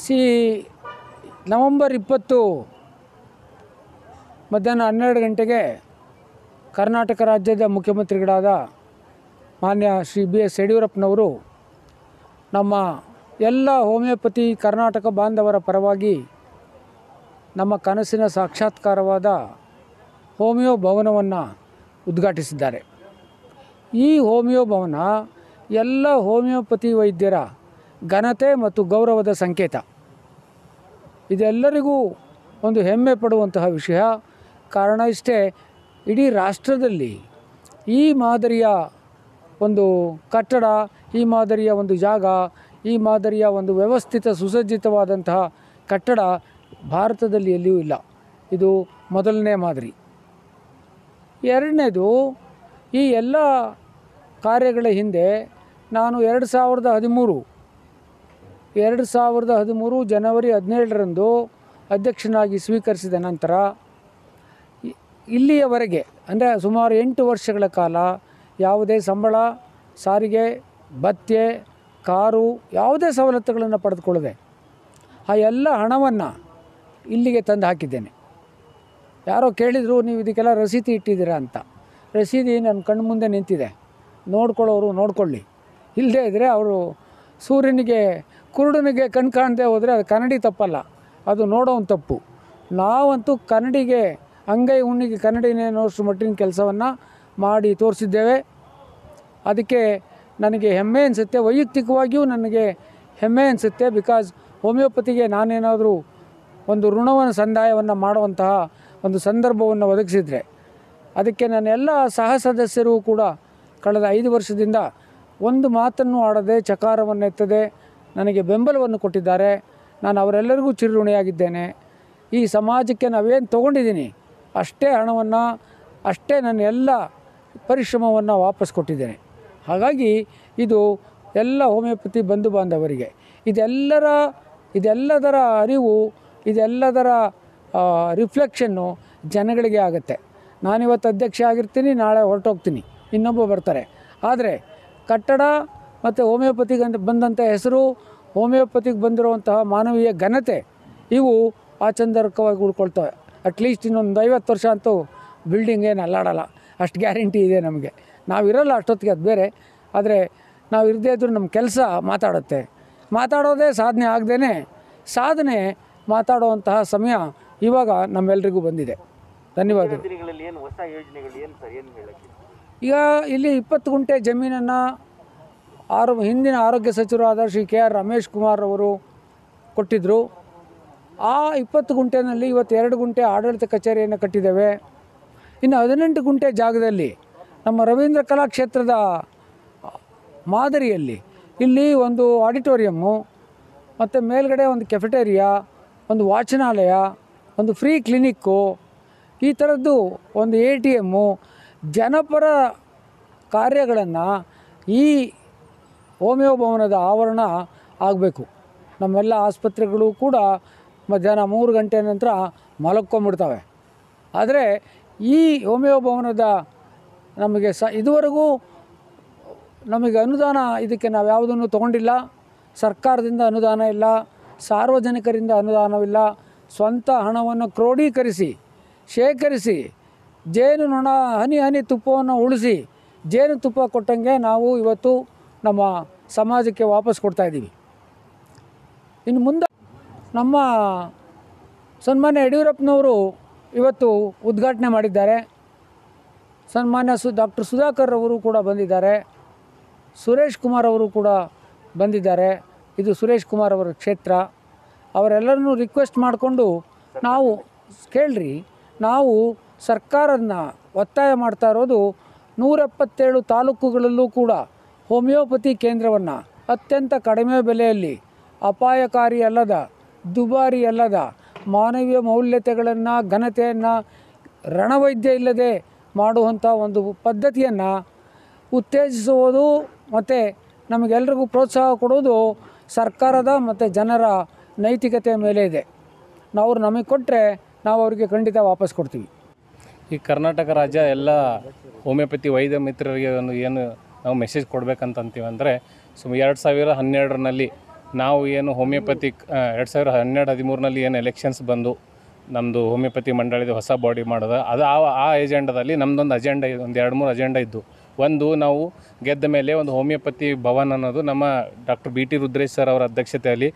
C November 20 ಮಧ್ಯಾಹ್ನ 12 ಗಂಟೆಗೆ ಕರ್ನಾಟಕ ರಾಜ್ಯದ ಮುಖ್ಯಮಂತ್ರಿಗಳಾದ ಮಾನ್ಯ ಶ್ರೀ BS ಯಡಿಯೂರಪ್ಪನವರು ನಮ್ಮ ಎಲ್ಲ ಹೋಮಿಯೋಪತಿ ಕರ್ನಾಟಕ ಬಾಂಧವರ ಪರವಾಗಿ ನಮ್ಮ ಕನಸಿನ ಸಾಕ್ಷಾತ್ಕಾರವಾದ ಹೋಮಿಯೋ ಭವನವನ್ನು ಉದ್ಘಾಟಿಸಿದ್ದಾರೆ. ಈ ಹೋಮಿಯೋ ಭವನ ಎಲ್ಲ ಹೋಮಿಯೋಪತಿ ವೈದ್ಯರ ಘನತೆ ಮತ್ತು ಗೌರವದ ಸಂಕೇತ. ಇದೆಲ್ಲರಿಗೂ ಒಂದು ಹೆಮ್ಮೆ ಪಡುವಂತಹ ವಿಷಯ. ಕಾರಣ ಇಷ್ಟೇ, ಇಡೀ ರಾಷ್ಟ್ರದಲ್ಲಿ ಈ ಮಾದರಿಯ ಒಂದು ಕಟ್ಟಡ, ಈ ಮಾದರಿಯ ಒಂದು ಜಾಗ, ಈ ಮಾದರಿಯ ಒಂದು ವ್ಯವಸ್ಥಿತ ಸುಸಜ್ಜಿತವಾದಂತಹ ಕಟ್ಟಡ ಭಾರತದಲ್ಲಿ ಎಲ್ಲಿಯೂ ಇಲ್ಲ. ಇದು ಮೊದಲನೇ ಮಾದರಿ. ಎರಡನೇದು, ಈ ಎಲ್ಲ ಕಾರ್ಯಗಳ ಹಿಂದೆ ನಾನು 2013 ಜನವರಿ 17ರಂದು ಅಧ್ಯಕ್ಷನಾಗಿ ಸ್ವೀಕರಿಸಿದ ನಂತರ ಇಲ್ಲಿಯವರೆಗೆ ಅಂದರೆ ಸುಮಾರು 8 ವರ್ಷಗಳ ಕಾಲ ಯಾವುದೇ ಸಂಬಳ, ಸಾರಿಗೆ, ಭತ್ಯೆ, ಕಾರು, ಯಾವುದೇ ಸವಲತ್ತುಗಳನ್ನು ಪಡೆದುಕೊಳ್ಳದೆ ಆ ಎಲ್ಲ ಹಣವನ್ನು ಇಲ್ಲಿಗೆ ತಂದು ಹಾಕಿದ್ದೇನೆ. ಯಾರೋ ಕೇಳಿದರು, ನೀವು ಇದಕ್ಕೆಲ್ಲ ರಸೀದಿ ಇಟ್ಟಿದ್ದೀರಾ ಅಂತ. ರಸೀದಿ ನನ್ನ ಕಣ್ಣು ಮುಂದೆ ನಿಂತಿದೆ, ನೋಡ್ಕೊಳ್ಳೋರು ನೋಡ್ಕೊಳ್ಳಿ. ಇಲ್ಲದೇ ಇದ್ದರೆ ಅವರು ಸೂರ್ಯನಿಗೆ ಕುರುಡನಿಗೆ ಕಣ್ಣು ಕಾಣದೆ ಹೋದರೆ ಅದು ಕನ್ನಡಿ ತಪ್ಪಲ್ಲ, ಅದು ನೋಡೋನ್ ತಪ್ಪು. ನಾವಂತೂ ಕನ್ನಡಿಗೆ ಅಂಗೈ ಹುಣ್ಣಿಗೆ ಕನ್ನಡಿನೇನೋಷ್ಟು ಮಟ್ಟಿನ ಕೆಲಸವನ್ನು ಮಾಡಿ ತೋರಿಸಿದ್ದೇವೆ. ಅದಕ್ಕೆ ನನಗೆ ಹೆಮ್ಮೆ ಅನಿಸುತ್ತೆ, ವೈಯಕ್ತಿಕವಾಗಿಯೂ ನನಗೆ ಹೆಮ್ಮೆ ಅನಿಸುತ್ತೆ. ಬಿಕಾಸ್ ಹೋಮಿಯೋಪತಿಗೆ ನಾನೇನಾದರೂ ಒಂದು ಋಣವನ್ನು ಸಂದಾಯವನ್ನು ಮಾಡುವಂತಹ ಒಂದು ಸಂದರ್ಭವನ್ನು ಒದಗಿಸಿದರೆ ಅದಕ್ಕೆ ನನ್ನ ಎಲ್ಲ ಸಹ ಸದಸ್ಯರು ಕೂಡ ಕಳೆದ 5 ವರ್ಷದಿಂದ ಒಂದು ಮಾತನ್ನು ಆಡದೆ, ಚಕಾರವನ್ನು ಎತ್ತದೆ ನನಗೆ ಬೆಂಬಲವನ್ನು ಕೊಟ್ಟಿದ್ದಾರೆ. ನಾನು ಅವರೆಲ್ಲರಿಗೂ ಚಿರಋಣಿಯಾಗಿದ್ದೇನೆ. ಈ ಸಮಾಜಕ್ಕೆ ನಾವೇನು ತೊಗೊಂಡಿದ್ದೀನಿ ಅಷ್ಟೇ ಹಣವನ್ನು, ಅಷ್ಟೇ ನನ್ನ ಎಲ್ಲ ಪರಿಶ್ರಮವನ್ನು ವಾಪಸ್ ಕೊಟ್ಟಿದ್ದೇನೆ. ಹಾಗಾಗಿ ಇದು ಎಲ್ಲ ಹೋಮಿಯೋಪತಿ ಬಂಧು ಬಾಂಧವರಿಗೆ ಇದೆಲ್ಲದರ ಅರಿವು, ಇದೆಲ್ಲದರ ರಿಫ್ಲೆಕ್ಷನ್ನು ಜನಗಳಿಗೆ ಆಗುತ್ತೆ. ನಾನಿವತ್ತು ಅಧ್ಯಕ್ಷ ಆಗಿರ್ತೀನಿ, ನಾಳೆ ಹೊರಟೋಗ್ತೀನಿ, ಇನ್ನೊಬ್ಬ ಬರ್ತಾರೆ. ಆದರೆ ಕಟ್ಟಡ ಮತ್ತು ಹೋಮಿಯೋಪತಿಗೆ ಅಂತ ಬಂದಂಥ ಹೆಸರು, ಹೋಮಿಯೋಪತಿಗೆ ಬಂದಿರುವಂತಹ ಮಾನವೀಯ ಘನತೆ ಇವು ಆಚಂದಕವಾಗಿ ಉಳ್ಕೊಳ್ತವೆ. ಅಟ್ಲೀಸ್ಟ್ ಇನ್ನೊಂದು 50 ವರ್ಷ ಅಂತೂ ಬಿಲ್ಡಿಂಗ್ ಏನು ಅಲ್ಲಾಡಲ್ಲ, ಅಷ್ಟು ಗ್ಯಾರಂಟಿ ಇದೆ ನಮಗೆ. ನಾವಿರಲ್ಲ ಅಷ್ಟೊತ್ತಿಗೆ, ಅದು ಬೇರೆ. ಆದರೆ ನಾವು ಇರದೇ ಇದ್ದರೂ ನಮ್ಮ ಕೆಲಸ ಮಾತಾಡುತ್ತೆ. ಮಾತಾಡೋದೇ ಸಾಧನೆ ಆಗದೇ ಸಾಧನೆ ಮಾತಾಡುವಂತಹ ಸಮಯ ಇವಾಗ ನಮ್ಮೆಲ್ಲರಿಗೂ ಬಂದಿದೆ. ಧನ್ಯವಾದಗಳು. ಈಗ ಇಲ್ಲಿ 20 ಗುಂಟೆ ಜಮೀನನ್ನು ಹಿಂದಿನ ಆರೋಗ್ಯ ಸಚಿವರಾದ ಶ್ರೀ KR ರಮೇಶ್ ಕುಮಾರ್ ಅವರು ಕೊಟ್ಟಿದ್ದರು. ಆ 20 ಗುಂಟೆನಲ್ಲಿ ಇವತ್ತು 2 ಗುಂಟೆ ಆಡಳಿತ ಕಚೇರಿಯನ್ನು ಕಟ್ಟಿದ್ದೇವೆ. ಇನ್ನು 18 ಗುಂಟೆ ಜಾಗದಲ್ಲಿ ನಮ್ಮ ರವೀಂದ್ರ ಕಲಾಕ್ಷೇತ್ರದ ಮಾದರಿಯಲ್ಲಿ ಇಲ್ಲಿ ಒಂದು ಆಡಿಟೋರಿಯಮ್ಮು ಮತ್ತು ಮೇಲ್ಗಡೆ ಒಂದು ಕೆಫೆಟೇರಿಯಾ, ಒಂದು ವಾಚನಾಲಯ, ಒಂದು ಫ್ರೀ ಕ್ಲಿನಿಕ್ಕು, ಈ ಥರದ್ದು ಒಂದು ATM, ಜನಪರ ಕಾರ್ಯಗಳನ್ನು ಈ ಹೋಮಿಯೋ ಭವನದ ಆವರಣ ಆಗಬೇಕು. ನಮ್ಮೆಲ್ಲ ಆಸ್ಪತ್ರೆಗಳು ಕೂಡ ಮಧ್ಯಾಹ್ನ 3 ಗಂಟೆ ನಂತರ ಮಲಕ್ಕೊಂಬಿಡ್ತವೆ. ಆದರೆ ಈ ಹೋಮಿಯೋ ಭವನದ ನಮಗೆ ಇದುವರೆಗೂ ನಮಗೆ ಅನುದಾನ, ಇದಕ್ಕೆ ನಾವು ಯಾವುದನ್ನು ತೊಗೊಂಡಿಲ್ಲ. ಸರ್ಕಾರದಿಂದ ಅನುದಾನ ಇಲ್ಲ, ಸಾರ್ವಜನಿಕರಿಂದ ಅನುದಾನವಿಲ್ಲ. ಸ್ವಂತ ಹಣವನ್ನು ಕ್ರೋಢೀಕರಿಸಿ, ಶೇಖರಿಸಿ, ಜೇನುನೊಣ ಹನಿ ತುಪ್ಪವನ್ನು ಉಳಿಸಿ ಜೇನುತುಪ್ಪ ಕೊಟ್ಟಂಗೆ ನಾವು ಇವತ್ತು ನಮ್ಮ ಸಮಾಜಕ್ಕೆ ವಾಪಸ್ ಕೊಡ್ತಾಯಿದ್ದೀವಿ. ಇನ್ನು ಮುಂದೆ ನಮ್ಮ ಸನ್ಮಾನ್ಯ ಯಡಿಯೂರಪ್ಪನವರು ಇವತ್ತು ಉದ್ಘಾಟನೆ ಮಾಡಿದ್ದಾರೆ. ಸನ್ಮಾನ್ಯ ಡಾಕ್ಟರ್ ಸುಧಾಕರ್ ಅವರು ಕೂಡ ಬಂದಿದ್ದಾರೆ. ಸುರೇಶ್ ಕುಮಾರ್ ಅವರು ಕೂಡ ಬಂದಿದ್ದಾರೆ. ಇದು ಸುರೇಶ್ ಕುಮಾರ್ ಅವರ ಕ್ಷೇತ್ರ. ಅವರೆಲ್ಲರನ್ನೂ ರಿಕ್ವೆಸ್ಟ್ ಮಾಡಿಕೊಂಡು ನಾವು ಸರ್ಕಾರನ ಒತ್ತಾಯ ಮಾಡ್ತಾ ಇರೋದು 177 ತಾಲೂಕುಗಳಲ್ಲೂ ಕೂಡ ಹೋಮಿಯೋಪತಿ ಕೇಂದ್ರವನ್ನು ಅತ್ಯಂತ ಕಡಿಮೆ ಬೆಲೆಯಲ್ಲಿ, ಅಪಾಯಕಾರಿ ಅಲ್ಲದ, ದುಬಾರಿ ಅಲ್ಲದ, ಮಾನವೀಯ ಮೌಲ್ಯತೆಗಳನ್ನು, ಘನತೆಯನ್ನು, ರಣವೈದ್ಯ ಇಲ್ಲದೆ ಮಾಡುವಂಥ ಒಂದು ಪದ್ಧತಿಯನ್ನು ಉತ್ತೇಜಿಸುವುದು ಮತ್ತು ನಮಗೆಲ್ರಿಗೂ ಪ್ರೋತ್ಸಾಹ ಕೊಡೋದು ಸರ್ಕಾರದ ಮತ್ತು ಜನರ ನೈತಿಕತೆಯ ಮೇಲೆ ಇದೆ. ನಮಗೆ ಕೊಟ್ಟರೆ ನಾವು ಅವರಿಗೆ ಖಂಡಿತ ವಾಪಸ್ ಕೊಡ್ತೀವಿ. ಈ ಕರ್ನಾಟಕ ರಾಜ್ಯ ಎಲ್ಲ ಹೋಮಿಯೋಪತಿ ವೈದ್ಯ ಮಿತ್ರರಿಗೆ ಏನು ನಾವು ಮೆಸೇಜ್ ಕೊಡಬೇಕಂತ ಅಂತೀವಿ ಅಂದರೆ 2012ರಲ್ಲಿ ನಾವು ಏನು ಹೋಮಿಯೋಪತಿಕ್ 2012-13ರಲ್ಲಿ ಏನು ಎಲೆಕ್ಷನ್ಸ್ ಬಂದು ನಮ್ಮದು ಹೋಮಿಯೋಪತಿ ಮಂಡಳಿದ ಹೊಸ ಬಾಡಿ ಮಾಡೋದು ಅದು ಆ ಎಜೆಂಡದಲ್ಲಿ ನಮ್ಮದೊಂದು ಅಜೆಂಡ ಒಂದು 2-3 ಅಜೆಂಡ ಇದ್ದು. ಒಂದು, ನಾವು ಗೆದ್ದ ಮೇಲೆ ಒಂದು ಹೋಮಿಯೋಪತಿ ಭವನ್ ಅನ್ನೋದು ನಮ್ಮ ಡಾಕ್ಟರ್ BT ರುದ್ರೇಶ್ ಸರ್ ಅವರ ಅಧ್ಯಕ್ಷತೆಯಲ್ಲಿ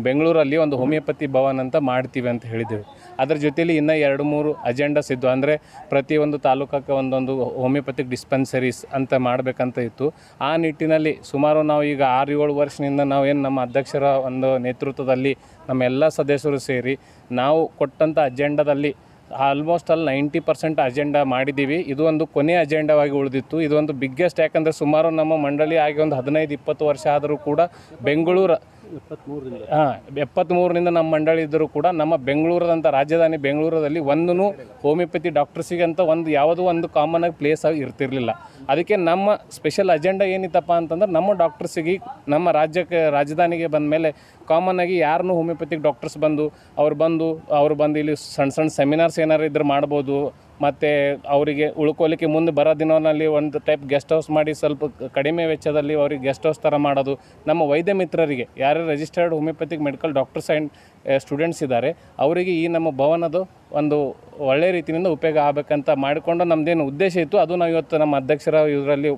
ಬೆಂಗಳೂರಲ್ಲಿ ಒಂದು ಹೋಮಿಯೋಪತಿ ಭವನ್ ಅಂತ ಮಾಡ್ತೀವಿ ಅಂತ ಹೇಳಿದ್ದೇವೆ. ಅದರ ಜೊತೆಯಲ್ಲಿ ಇನ್ನೂ 2-3 ಅಜೆಂಡಾಸ್ ಇದ್ದು. ಅಂದರೆ ಪ್ರತಿಯೊಂದು ತಾಲೂಕಕ್ಕೆ ಒಂದೊಂದು ಹೋಮಿಯೋಪತಿಕ್ ಡಿಸ್ಪೆನ್ಸರೀಸ್ ಅಂತ ಮಾಡಬೇಕಂತ ಇತ್ತು. ಆ ನಿಟ್ಟಿನಲ್ಲಿ ಸುಮಾರು ನಾವು ಈಗ 6-7 ವರ್ಷದಿಂದ ನಾವೇನು ನಮ್ಮ ಅಧ್ಯಕ್ಷರ ಒಂದು ನೇತೃತ್ವದಲ್ಲಿ ನಮ್ಮ ಎಲ್ಲ ಸದಸ್ಯರು ಸೇರಿ ನಾವು ಕೊಟ್ಟಂಥ ಅಜೆಂಡಾದಲ್ಲಿ ಆಲ್ಮೋಸ್ಟ್ 90% ಅಜೆಂಡಾ ಮಾಡಿದ್ದೀವಿ. ಇದು ಒಂದು ಕೊನೆಯ ಅಜೆಂಡಾವಾಗಿ ಉಳಿದಿತ್ತು. ಇದು ಒಂದು ಬಿಗ್ಗೆಸ್ಟ್, ಯಾಕಂದರೆ ಸುಮಾರು ನಮ್ಮ ಮಂಡಳಿ ಆಗಿ ಒಂದು 15-20 ವರ್ಷ ಆದರೂ ಕೂಡ ಬೆಂಗಳೂರು 73ರಿಂದ ನಮ್ಮ ಮಂಡಳಿ ಇದ್ದರೂ ಕೂಡ ನಮ್ಮ ಬೆಂಗಳೂರದಂಥ ರಾಜಧಾನಿ ಬೆಂಗಳೂರಲ್ಲಿ ಒಂದೂ ಹೋಮಿಯೋಪತಿ ಡಾಕ್ಟರ್ಸಿಗೆ ಅಂತ ಯಾವುದೋ ಒಂದು ಕಾಮನಾಗಿ ಪ್ಲೇಸ್ ಆಗಿ ಇರ್ತಿರಲಿಲ್ಲ. ಅದಕ್ಕೆ ನಮ್ಮ ಸ್ಪೆಷಲ್ ಅಜೆಂಡಾ ಏನಿತ್ತಪ್ಪ ಅಂತಂದ್ರೆ ನಮ್ಮ ಡಾಕ್ಟರ್ಸಿಗೆ ನಮ್ಮ ರಾಜಧಾನಿಗೆ ಬಂದ ಮೇಲೆ ಕಾಮನ್ನಾಗಿ ಯಾರನ್ನೂ ಹೋಮಿಯೋಪತಿಕ್ ಡಾಕ್ಟರ್ಸ್ ಅವ್ರು ಬಂದು ಇಲ್ಲಿ ಸಣ್ಣ ಸೆಮಿನಾರ್ಸ್ ಏನಾರು ಇದ್ರೆ ಮಾಡ್ಬೋದು. ಮತ್ತು ಅವರಿಗೆ ಉಳ್ಕೊಳ್ಳಿಕ್ಕೆ ಮುಂದೆ ಬರೋ ದಿನದಲ್ಲಿ ಒಂದು ಟೈಪ್ ಗೆಸ್ಟ್ ಹೌಸ್ ಮಾಡಿ ಸ್ವಲ್ಪ ಕಡಿಮೆ ವೆಚ್ಚದಲ್ಲಿ ಅವ್ರಿಗೆ ಗೆಸ್ಟ್ ಹೌಸ್ ಥರ ಮಾಡೋದು. ನಮ್ಮ ವೈದ್ಯ ಮಿತ್ರರಿಗೆ ಯಾರು registered homeopathic medical doctors and students ಇದ್ದಾರೆ ಅವರಿಗೆ ಈ ನಮ್ಮ ಭವನದು ಒಂದು ಒಳ್ಳೆಯ ರೀತಿಯಿಂದ ಉಪಯೋಗ ಆಗಬೇಕಂತ ಮಾಡಿಕೊಂಡು ನಮ್ಮದೇನು ಉದ್ದೇಶ ಇತ್ತು ಅದು ನಾವು ಇವತ್ತು ನಮ್ಮ ಅಧ್ಯಕ್ಷರ ಇದರಲ್ಲಿ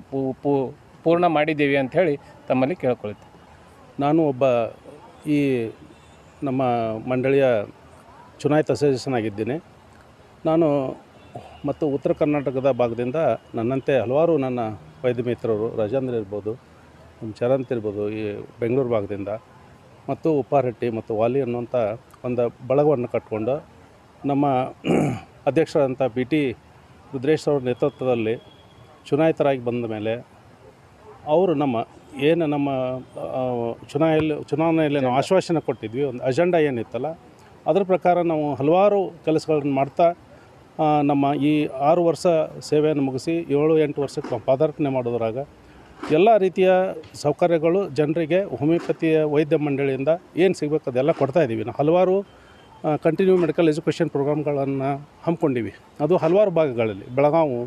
ಪೂರ್ಣ ಮಾಡಿದ್ದೀವಿ ಅಂಥೇಳಿ ತಮ್ಮಲ್ಲಿ ಕೇಳ್ಕೊಳ್ತೀವಿ. ನಾನು ಒಬ್ಬ ಈ ನಮ್ಮ ಮಂಡಳಿಯ ಚುನಾಯಿತ ಸದಸ್ಯನಾಗಿದ್ದೀನಿ. ನಾನು ಮತ್ತು ಉತ್ತರ ಕರ್ನಾಟಕದ ಭಾಗದಿಂದ ನನ್ನಂತೆ ಹಲವಾರು ನನ್ನ ವೈದ್ಯ ಮಿತ್ರರು, ರಾಜೇಂದ್ರ ಇರ್ಬೋದು, ನಮ್ಮ ಚರಂತ್ ಇರ್ಬೋದು, ಈ ಬೆಂಗಳೂರು ಭಾಗದಿಂದ ಮತ್ತು ಉಪ್ಪಾರಟ್ಟಿ ಮತ್ತು ವಾಲಿ ಅನ್ನುವಂಥ ಒಂದು ಬಳಗವನ್ನು ಕಟ್ಟಿಕೊಂಡು ನಮ್ಮ ಅಧ್ಯಕ್ಷರಾದಂಥ BT ರುದ್ರೇಶ್ ಅವರ ನೇತೃತ್ವದಲ್ಲಿ ಚುನಾಯಿತರಾಗಿ ಬಂದ ಮೇಲೆ ಅವರು ನಮ್ಮ ಚುನಾವಣೆಯಲ್ಲಿ ನಾವು ಆಶ್ವಾಸನೆ ಕೊಟ್ಟಿದ್ವಿ, ಒಂದು ಅಜೆಂಡಾ ಏನಿತ್ತಲ್ಲ ಅದರ ಪ್ರಕಾರ ನಾವು ಹಲವಾರು ಕೆಲಸಗಳನ್ನು ಮಾಡ್ತಾ ನಮ್ಮ ಈ 6 ವರ್ಷ ಸೇವೆಯನ್ನು ಮುಗಿಸಿ 7-8 ವರ್ಷಕ್ಕೆ ನಾವು ಪಾದಾರ್ಪಣೆ ಮಾಡೋದ್ರಾಗ ಎಲ್ಲ ರೀತಿಯ ಸೌಕರ್ಯಗಳು ಜನರಿಗೆ ಹೋಮಿಯೋಪತಿಯ ವೈದ್ಯ ಮಂಡಳಿಯಿಂದ ಏನು ಸಿಗಬೇಕು ಅದೆಲ್ಲ ಕೊಡ್ತಾಯಿದ್ದೀವಿ. ನಾವು ಹಲವಾರು ಕಂಟಿನ್ಯೂ ಮೆಡಿಕಲ್ ಎಜುಕೇಷನ್ ಪ್ರೋಗ್ರಾಮ್ಗಳನ್ನು ಹಮ್ಮಿಕೊಂಡಿವಿ. ಅದು ಹಲವಾರು ಭಾಗಗಳಲ್ಲಿ ಬೆಳಗಾವಿ,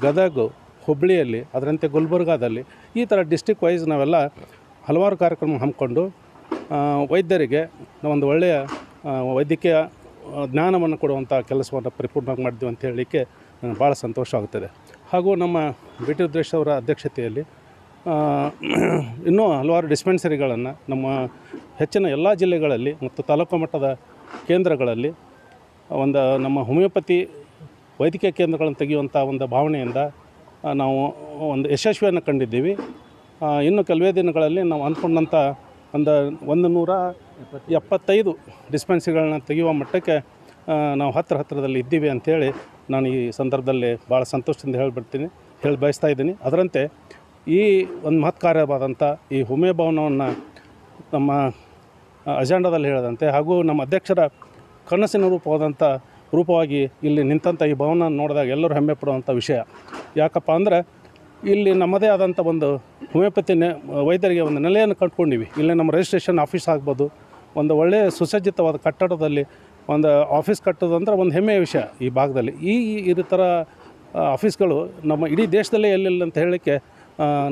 ಗದಗ, ಹುಬ್ಬಳ್ಳಿಯಲ್ಲಿ, ಅದರಂತೆ ಗುಲ್ಬರ್ಗಾದಲ್ಲಿ ಈ ಥರ ಡಿಸ್ಟಿಕ್ ವೈಸ್ ನಾವೆಲ್ಲ ಹಲವಾರು ಕಾರ್ಯಕ್ರಮ ಹಮ್ಮಿಕೊಂಡು ವೈದ್ಯರಿಗೆ ಒಂದು ಒಳ್ಳೆಯ ವೈದ್ಯಕೀಯ ಜ್ಞಾನವನ್ನು ಕೊಡುವಂಥ ಕೆಲಸವನ್ನು ಪರಿಪೂರ್ಣವಾಗಿ ಮಾಡಿದ್ವಿ ಅಂತ ಹೇಳಲಿಕ್ಕೆ ನನಗೆ ಭಾಳ ಸಂತೋಷವಾಗುತ್ತದೆ. ಹಾಗೂ ನಮ್ಮ BT ರುದ್ರೇಶ್ ಅವರ ಅಧ್ಯಕ್ಷತೆಯಲ್ಲಿ ಇನ್ನೂ ಹಲವಾರು ಡಿಸ್ಪೆನ್ಸರಿಗಳನ್ನು ನಮ್ಮ ಹೆಚ್ಚಿನ ಎಲ್ಲ ಜಿಲ್ಲೆಗಳಲ್ಲಿ ಮತ್ತು ತಾಲೂಕು ಮಟ್ಟದ ಕೇಂದ್ರಗಳಲ್ಲಿ ನಮ್ಮ ಹೋಮಿಯೋಪತಿ ವೈದ್ಯಕೀಯ ಕೇಂದ್ರಗಳನ್ನು ತೆಗೆಯುವಂಥ ಒಂದು ಭಾವನೆಯಿಂದ ನಾವು ಒಂದು ಯಶಸ್ವಿಯನ್ನು ಕಂಡಿದ್ದೀವಿ. ಇನ್ನು ಕೆಲವೇ ದಿನಗಳಲ್ಲಿ ನಾವು ಅಂದ್ಕೊಂಡಂಥ 175 ಡಿಸ್ಪೆನ್ಸರಿಗಳನ್ನ ತೆಗೆಯುವ ಮಟ್ಟಕ್ಕೆ ನಾವು ಹತ್ತಿರದಲ್ಲಿ ಇದ್ದೀವಿ ಅಂಥೇಳಿ ನಾನು ಈ ಸಂದರ್ಭದಲ್ಲಿ ಭಾಳ ಸಂತೋಷದಿಂದ ಹೇಳಿ ಬಯಸ್ತಾ ಇದ್ದೀನಿ. ಅದರಂತೆ ಈ ಒಂದು ಮಹತ್ಕಾರ್ಯವಾದಂಥ ಈ ಹೋಮಿಯೋ ಭವನವನ್ನು ನಮ್ಮ ಅಜೆಂಡಾದಲ್ಲಿ ಹೇಳಿದಂತೆ ಹಾಗೂ ನಮ್ಮ ಅಧ್ಯಕ್ಷರ ಕನಸಿನ ರೂಪವಾಗಿ ಇಲ್ಲಿ ನಿಂತಂಥ ಈ ಭವನ ನೋಡಿದಾಗ ಎಲ್ಲರೂ ಹೆಮ್ಮೆ ಪಡುವಂಥ ವಿಷಯ. ಯಾಕಪ್ಪ ಅಂದರೆ ಇಲ್ಲಿ ನಮ್ಮದೇ ಆದಂಥ ಒಂದು ಹೋಮಿಯೋಪತಿ ವೈದ್ಯರಿಗೆ ಒಂದು ನೆಲೆಯನ್ನು ಕಟ್ಕೊಂಡಿವಿ. ಇಲ್ಲಿ ನಮ್ಮ ರಿಜಿಸ್ಟ್ರೇಷನ್ ಆಫೀಸ್ ಆಗ್ಬೋದು, ಒಂದು ಒಳ್ಳೆಯ ಸುಸಜ್ಜಿತವಾದ ಕಟ್ಟಡದಲ್ಲಿ ಒಂದು ಆಫೀಸ್ ಕಟ್ಟೋದಂದ್ರೆ ಒಂದು ಹೆಮ್ಮೆಯ ವಿಷಯ ಈ ಭಾಗದಲ್ಲಿ. ಈ ಥರ ಆಫೀಸ್ಗಳು ನಮ್ಮ ಇಡೀ ದೇಶದಲ್ಲೇ ಎಲ್ಲಿಲ್ಲ ಅಂತ ಹೇಳಲಿಕ್ಕೆ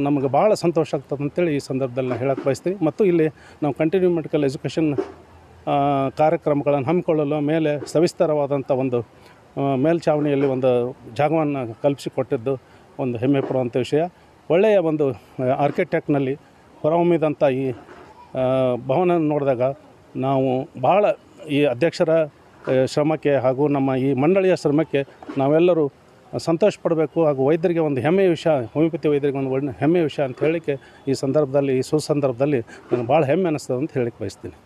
ನಮಗೆ ಭಾಳ ಸಂತೋಷ ಆಗ್ತದೆ ಅಂತೇಳಿ ಈ ಸಂದರ್ಭದಲ್ಲಿ ನಾನು ಹೇಳಕ್ಕೆ ಬಯಸ್ತೀನಿ. ಮತ್ತು ಇಲ್ಲಿ ನಾವು ಕಂಟಿನ್ಯೂ ಮೆಡಿಕಲ್ ಎಜುಕೇಷನ್ ಕಾರ್ಯಕ್ರಮಗಳನ್ನು ಹಮ್ಮಿಕೊಳ್ಳಲು ಮೇಲೆ ಸವಿಸ್ತಾರವಾದಂಥ ಒಂದು ಮೇಲ್ಛಾವಣಿಯಲ್ಲಿ ಒಂದು ಜಾಗವನ್ನು ಕಲ್ಪಿಸಿಕೊಟ್ಟಿದ್ದು ಒಂದು ಹೆಮ್ಮೆ ಪಡುವಂಥ ವಿಷಯ. ಒಳ್ಳೆಯ ಒಂದು ಆರ್ಕಿಟೆಕ್ಟ್ನಲ್ಲಿ ಹೊರಹೊಮ್ಮಿದಂಥ ಈ ಭವನ ನೋಡಿದಾಗ ನಾವು ಭಾಳ ಈ ಅಧ್ಯಕ್ಷರ ಶ್ರಮಕ್ಕೆ ಹಾಗೂ ನಮ್ಮ ಈ ಮಂಡಳಿಯ ಶ್ರಮಕ್ಕೆ ನಾವೆಲ್ಲರೂ ಸಂತೋಷ ಪಡಬೇಕು. ಹಾಗೂ ವೈದ್ಯರಿಗೆ ಒಂದು ಹೆಮ್ಮೆಯ ವಿಷಯ, ಹೋಮಿಯೋಪತಿ ವೈದ್ಯರಿಗೆ ಒಂದು ಒಳ್ಳೆಯ ಹೆಮ್ಮೆಯ ವಿಷಯ ಅಂತ ಹೇಳಲಿಕ್ಕೆ ಈ ಸುಸಂದರ್ಭದಲ್ಲಿ ನನಗೆ ಭಾಳ ಹೆಮ್ಮೆ ಅನ್ನಿಸ್ತದೆ ಅಂತ ಹೇಳಲಿಕ್ಕೆ ಬಯಸ್ತೀನಿ.